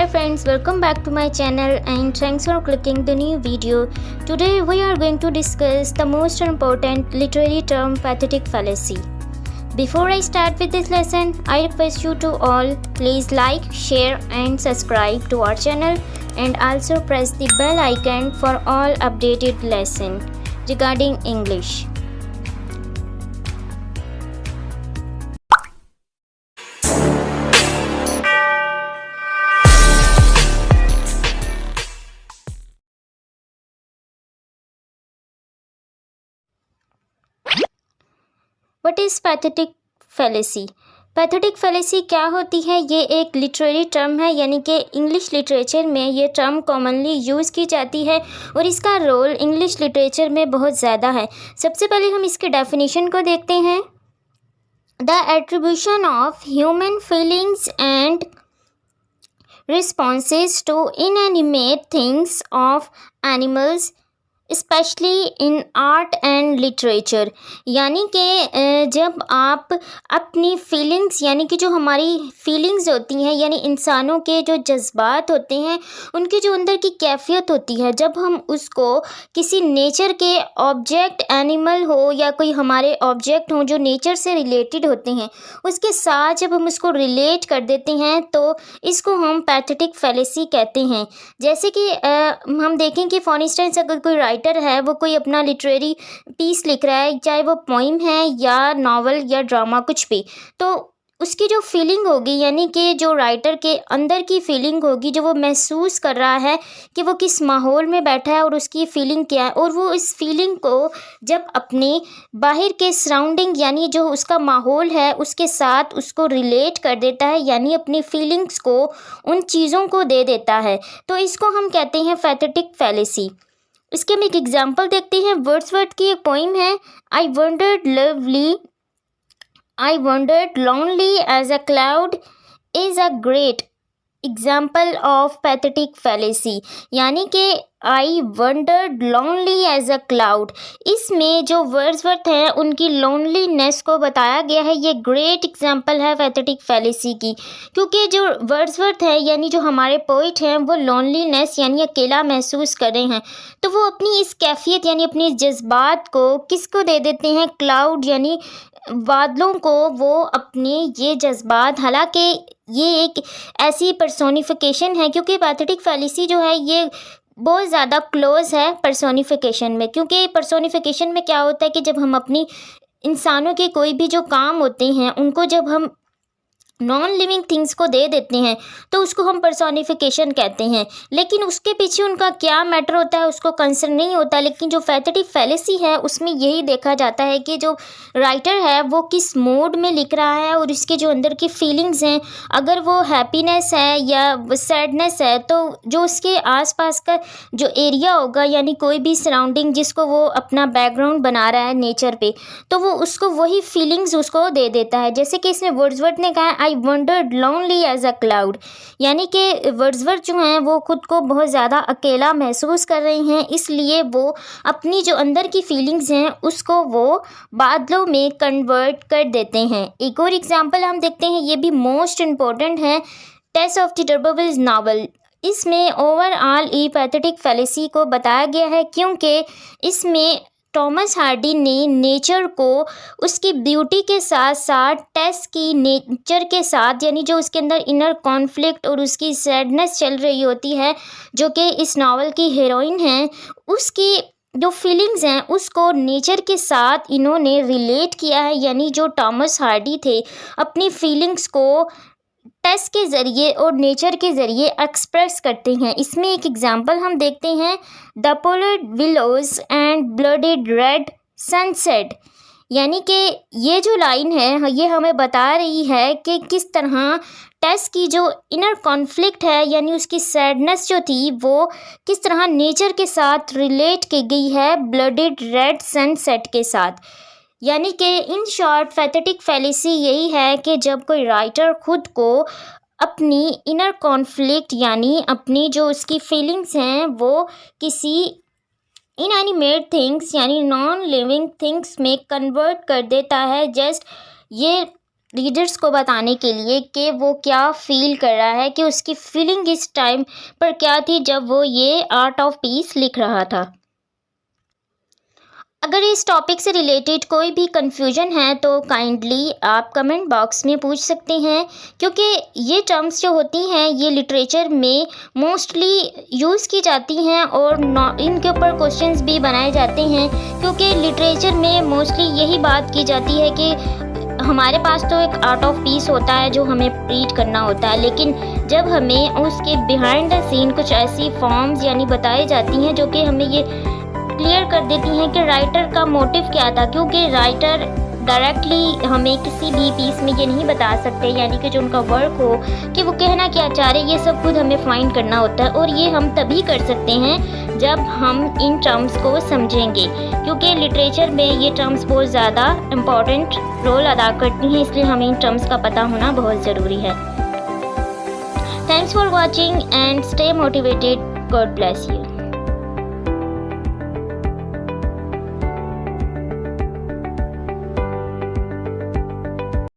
Hi friends, welcome back to my channel and thanks for clicking the new video. Today we are going to discuss the most important literary term, pathetic fallacy. Before I start with this lesson, I request you to all please like, share and subscribe to our channel and also press the bell icon for all updated lesson regarding English. What is pathetic fallacy? Pathetic fallacy क्या होती है? ये एक literary term है, यानी कि English literature में ये टर्म कॉमनली यूज़ की जाती है और इसका रोल इंग्लिश लिटरेचर में बहुत ज़्यादा है। सबसे पहले हम इसके डेफिनेशन को देखते हैं। The attribution of human feelings and responses to inanimate things of animals specially in art and literature, यानी कि जब आप अपनी फीलिंग्स यानी कि जो हमारी फीलिंग्स होती हैं, यानी इंसानों के जो जज्बात होते हैं, उनकी जो अंदर की कैफियत होती है, जब हम उसको किसी नेचर के ऑब्जेक्ट, एनिमल हो या कोई हमारे ऑब्जेक्ट हो जो नेचर से रिलेटेड होते हैं, उसके साथ जब हम उसको रिलेट कर देते हैं तो इसको हम पैथेटिक फैलेसी कहते हैं। जैसे कि हम देखें कि फॉर इंस्टेंस अगर कोई राइटर है, वो कोई अपना लिटरेरी पीस लिख रहा है, चाहे वो पोइम है या नॉवल या ड्रामा कुछ भी, तो उसकी जो फीलिंग होगी, यानी कि जो राइटर के अंदर की फीलिंग होगी, जो वो महसूस कर रहा है कि वो किस माहौल में बैठा है और उसकी फीलिंग क्या है, और वो इस फीलिंग को जब अपने बाहर के सराउंडिंग यानी जो उसका माहौल है उसके साथ उसको रिलेट कर देता है, यानी अपनी फीलिंग्स को उन चीज़ों को दे देता है, तो इसको हम कहते हैं पैथेटिक फैलेसी। इसके हम एक एग्जाम्पल देखते हैं। वर्ड्सवर्थ की एक पोइम है, I wandered lonely as a cloud is a great example of pathetic fallacy, यानी कि I wandered lonely as a cloud, इसमें जो वर्ड्सवर्थ हैं उनकी लोनलीनेस को बताया गया है। ये ग्रेट एग्जाम्पल है पैथेटिक फैलेसी की, क्योंकि जो वर्ड्सवर्थ है यानी जो हमारे पोइट हैं वो लोनलीनेस यानी अकेला महसूस कर रहे हैं, तो वो अपनी इस कैफियत यानी अपने जज्बात को किसको दे देते हैं? क्लाउड यानी बादलों को वो अपने ये जज्बात, हालांकि ये एक ऐसी पर्सोनिफिकेशन है क्योंकि पैथेटिक फैलेसी जो है ये बहुत ज़्यादा क्लोज है पर्सोनिफिकेशन में, क्योंकि पर्सोनिफिकेशन में क्या होता है कि जब हम अपनी इंसानों के कोई भी जो काम होते हैं उनको जब हम नॉन लिविंग थिंग्स को दे देते हैं तो उसको हम पर्सोनिफिकेशन कहते हैं, लेकिन उसके पीछे उनका क्या मैटर होता है उसको कंसर्न नहीं होता। लेकिन जो पैथेटिक फैलेसी है उसमें यही देखा जाता है कि जो राइटर है वो किस मूड में लिख रहा है और इसके जो अंदर की फीलिंग्स हैं, अगर वो हैप्पीनेस है या सैडनेस है, तो जो उसके आसपास का जो एरिया होगा यानी कोई भी सराउंडिंग जिसको वो अपना बैकग्राउंड बना रहा है नेचर पे, तो वो उसको वही फीलिंग्स उसको दे देता है। जैसे कि इसमें वर्ड्सवर्थ ने कहा I wandered lonely as a cloud, यानी कि वर्ड्सवर्थ जो हैं वो खुद को बहुत ज़्यादा अकेला महसूस कर रहे हैं, इसलिए वो अपनी जो अंदर की फीलिंग्स हैं उसको वो बादलों में कन्वर्ट कर देते हैं। एक और एग्जांपल हम देखते हैं, ये भी मोस्ट इम्पॉर्टेंट है, टेस ऑफ द टर्बोविल्स नावल। इसमें ओवरऑल ई पैथेटिक फैलेसी को बताया गया है क्योंकि इसमें टॉमस हार्डी ने नेचर को उसकी ब्यूटी के साथ साथ टेस की नेचर के साथ, यानी जो उसके अंदर इनर कॉन्फ्लिक्ट और उसकी सैडनेस चल रही होती है, जो कि इस नावल की हीरोइन हैं, उसकी जो फीलिंग्स हैं उसको नेचर के साथ इन्होंने रिलेट किया है। यानी जो टॉमस हार्डी थे अपनी फीलिंग्स को टेस्ट के ज़रिए और नेचर के ज़रिए एक्सप्रेस करते हैं। इसमें एक एग्जांपल हम देखते हैं, the polar willows and blooded red sunset, यानी कि ये जो लाइन है ये हमें बता रही है कि किस तरह टेस्ट की जो इनर कॉन्फ्लिक्ट है यानी उसकी सैडनेस जो थी वो किस तरह नेचर के साथ रिलेट की गई है ब्लडेड रेड सनसेट के साथ। यानी कि इन शॉर्ट पैथेटिक फैलेसी यही है कि जब कोई राइटर खुद को अपनी इनर कॉन्फ्लिक्ट यानी अपनी जो उसकी फीलिंग्स हैं वो किसी इनएनिमेट थिंग्स यानी नॉन लिविंग थिंग्स में कन्वर्ट कर देता है। जस्ट ये रीडर्स को बताने के लिए कि वो क्या फील कर रहा है, कि उसकी फीलिंग इस टाइम पर क्या थी जब वो ये आर्ट ऑफ पीस लिख रहा था। अगर इस टॉपिक से रिलेटेड कोई भी कन्फ्यूजन है तो काइंडली आप कमेंट बॉक्स में पूछ सकते हैं, क्योंकि ये टर्म्स जो होती हैं ये लिटरेचर में मोस्टली यूज़ की जाती हैं और इनके ऊपर क्वेश्चंस भी बनाए जाते हैं, क्योंकि लिटरेचर में मोस्टली यही बात की जाती है कि हमारे पास तो एक आर्ट ऑफ पीस होता है जो हमें रीड करना होता है, लेकिन जब हमें उसके बिहाइंड द सीन कुछ ऐसी फॉर्म्स यानी बताई जाती हैं जो कि हमें ये क्लियर कर देती हैं कि राइटर का मोटिव क्या था, क्योंकि राइटर डायरेक्टली हमें किसी भी पीस में ये नहीं बता सकते, यानी कि जो उनका वर्क हो कि वो कहना क्या चाह रहे, ये सब खुद हमें फाइंड करना होता है। और ये हम तभी कर सकते हैं जब हम इन टर्म्स को समझेंगे, क्योंकि लिटरेचर में ये टर्म्स बहुत ज़्यादा इम्पॉर्टेंट रोल अदा करती हैं, इसलिए हमें इन टर्म्स का पता होना बहुत ज़रूरी है। Thanks for watching and stay motivated. God bless you.